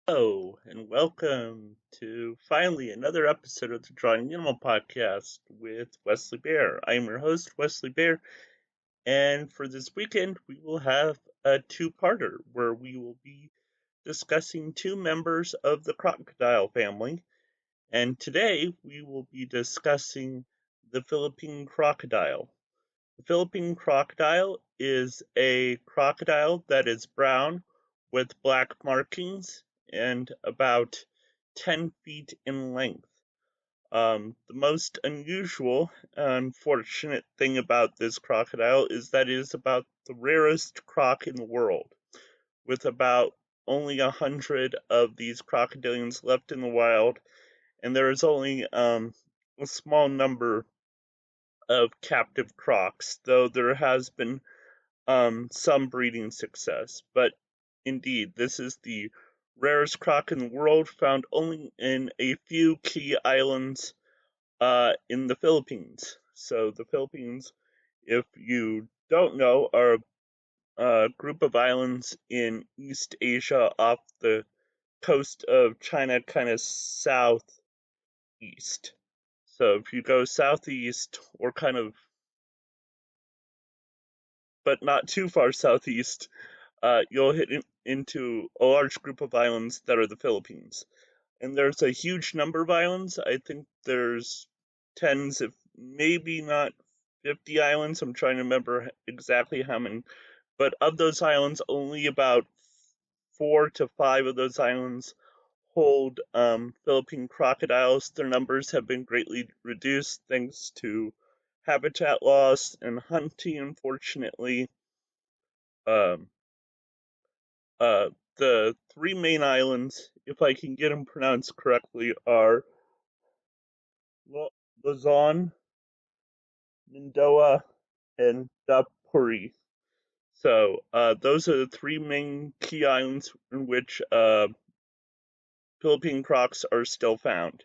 Hello, and welcome to finally another episode of the Drawing Animal Podcast with Wesley Bear. I am your host, Wesley Bear, and for this weekend, we will have a two-parter where we will be discussing two members of the crocodile family. And today, we will be discussing the Philippine crocodile. The Philippine crocodile is a crocodile that is brown with black markings and about 10 feet in length. The most unusual, unfortunate thing about this crocodile is that it is about the rarest croc in the world, with about only 100 of these crocodilians left in the wild, and there is only a small number of captive crocs, though there has been some breeding success. But indeed, this is the rarest croc in the world, found only in a few key islands in the Philippines. So, the Philippines, if you don't know, are a group of islands in East Asia off the coast of China, kind of southeast. So, if you go southeast or kind of, but not too far southeast, you'll hit into a large group of islands that are the Philippines. And there's a huge number of islands. I think there's tens, if maybe not 50 islands. I'm trying to remember exactly how many. But of those islands, only about 4 to 5 of those islands hold Philippine crocodiles. Their numbers have been greatly reduced thanks to habitat loss and hunting, unfortunately. Um, Uh, the three main islands, if I can get them pronounced correctly, are Luzon, Mindoa, and Dapuri. So those are the three main key islands in which Philippine crocs are still found.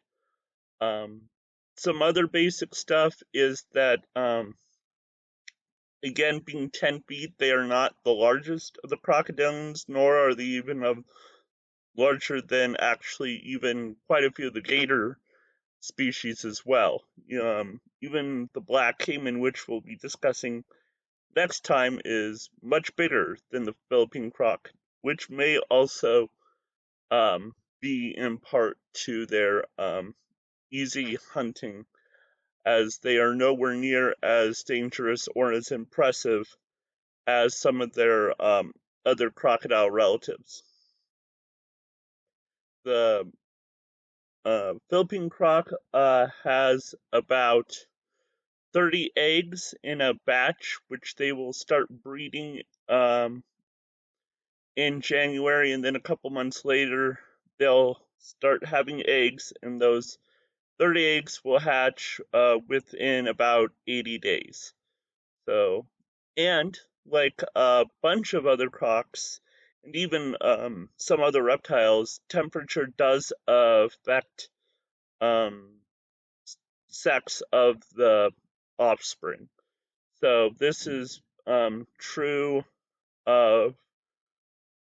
Um, some other basic stuff is that, again, being 10 feet, they are not the largest of the crocodilians, nor are they even of larger than actually even quite a few of the gator species as well. Even the black caiman, which we'll be discussing next time, is much bigger than the Philippine croc, which may also be in part to their easy hunting, as they are nowhere near as dangerous or as impressive as some of their other crocodile relatives. The Philippine croc has about 30 eggs in a batch, which they will start breeding in January, and then a couple months later, they'll start having eggs, and those 30 eggs will hatch within about 80 days. So, and like a bunch of other crocs, and even some other reptiles, temperature does affect um, sex of the offspring. So this is true of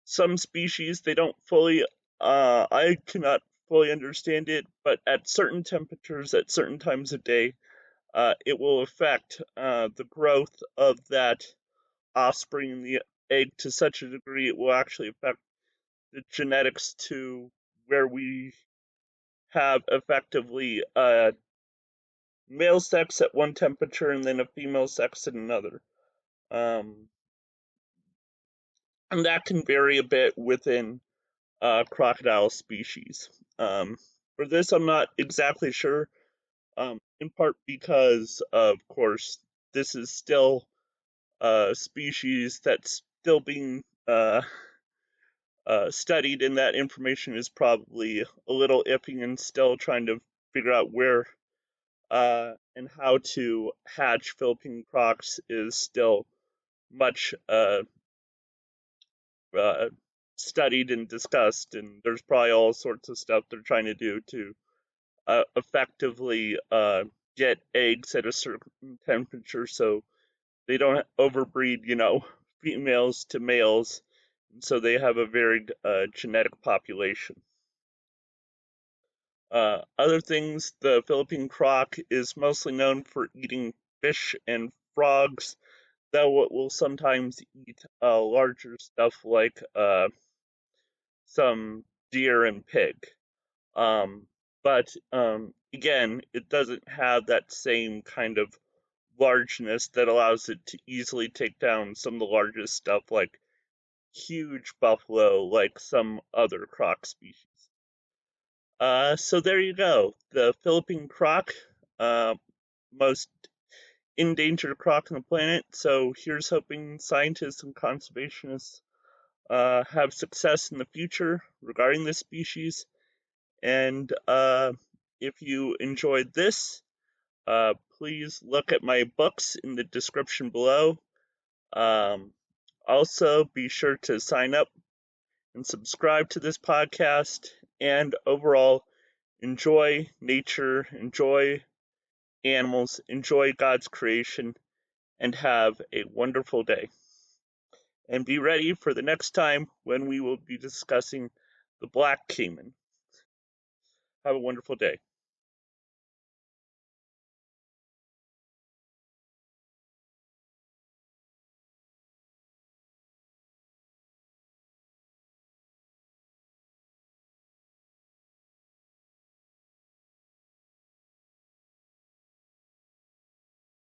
some species. They don't fully, I cannot fully understand it, but at certain temperatures, at certain times of day, it will affect the growth of that offspring in the egg to such a degree it will actually affect the genetics to where we have effectively a male sex at one temperature and then a female sex at another. Um, and that can vary a bit within crocodile species. Um, for this, I'm not exactly sure, in part because, of course, this is still a species that's still being studied, and that information is probably a little iffy and still trying to figure out where and how to hatch Philippine crocs is still much uh, studied and discussed, and there's probably all sorts of stuff they're trying to do to effectively get eggs at a certain temperature so they don't overbreed, females to males, so they have a varied genetic population. Other things, the Philippine croc is mostly known for eating fish and frogs, though it will sometimes eat larger stuff like some deer and pig. Um, but again, it doesn't have that same kind of largeness that allows it to easily take down some of the largest stuff like huge buffalo, like some other croc species. So there you go. The Philippine croc, uh, most endangered croc on the planet. So here's hoping scientists and conservationists have success in the future regarding this species. And if you enjoyed this, please look at my books in the description below. Um, Also, be sure to sign up and subscribe to this podcast. And overall, enjoy nature, enjoy animals, enjoy God's creation, and have a wonderful day. And be ready for the next time when we will be discussing the black caiman. Have a wonderful day.